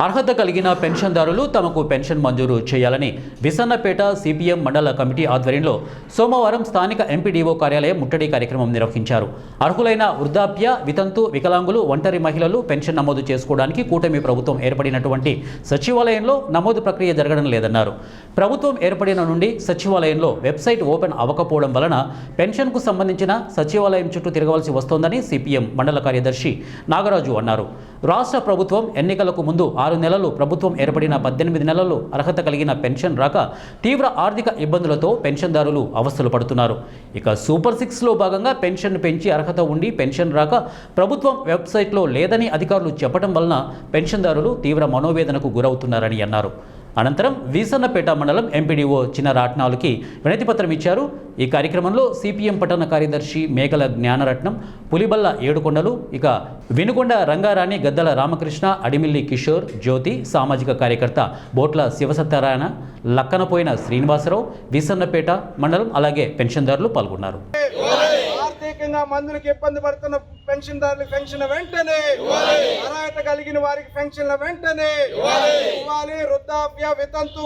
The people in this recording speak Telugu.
అర్హత కలిగిన పెన్షన్దారులు తమకు పెన్షన్ మంజూరు చేయాలని విసన్నపేట సిపిఎం మండల కమిటీ ఆధ్వర్యంలో సోమవారం స్థానిక ఎంపీడీఓ కార్యాలయం ముట్టడి కార్యక్రమం నిర్వహించారు. అర్హులైన వృద్ధాప్య, వితంతు, వికలాంగులు, ఒంటరి మహిళలు పెన్షన్ నమోదు చేసుకోవడానికి కూటమి ప్రభుత్వం ఏర్పడినటువంటి సచివాలయంలో నమోదు ప్రక్రియ జరగడం లేదన్నారు. ప్రభుత్వం ఏర్పడిన నుండి సచివాలయంలో వెబ్సైట్ ఓపెన్ అవ్వకపోవడం వలన పెన్షన్కు సంబంధించిన సచివాలయం చుట్టూ తిరగవలసి వస్తోందని సిపిఎం మండల కార్యదర్శి నాగరాజు అన్నారు. రాష్ట్ర ప్రభుత్వం ఎన్నికలకు ముందు 6 నెలలు ప్రభుత్వం ఏర్పడిన 18 నెలలు అర్హత కలిగిన పెన్షన్ రాక తీవ్ర ఆర్థిక ఇబ్బందులతో పెన్షన్దారులు అవస్థలు పడుతున్నారు. ఇక సూపర్ 6లో భాగంగా పెన్షన్ పెంచి అర్హత ఉండి పెన్షన్ రాక ప్రభుత్వం వెబ్సైట్లో లేదని అధికారులు చెప్పడం వలన పెన్షన్దారులు తీవ్ర మనోవేదనకు గురవుతున్నారని అన్నారు. అనంతరం వీసన్నపేట మండలం ఎంపీడీఓ చిన్న రాట్నాలుకి వినతిపత్రం ఇచ్చారు. ఈ కార్యక్రమంలో సిపిఎం పట్టణ కార్యదర్శి మేకల జ్ఞానరత్నం, పులిబల్ల ఏడుకొండలు, ఇక వినుకొండ రంగారాణి, గద్దల రామకృష్ణ, అడిమిల్లి కిషోర్, జ్యోతి, సామాజిక కార్యకర్త బోట్ల శివసత్యనారాయణ, లక్కనపోయిన శ్రీనివాసరావు, వీసన్నపేట మండలం అలాగే పెన్షన్దారులు పాల్గొన్నారు. ఆర్థికంగా మందులకు ఇబ్బంది పడుతున్న పెన్షన్దారులకు పెన్షన్ వెంటనే అర్హత కలిగిన వారికి పెన్షన్ల వెంటనే ఇవ్వాలి. వృద్ధాప్య, వితంతు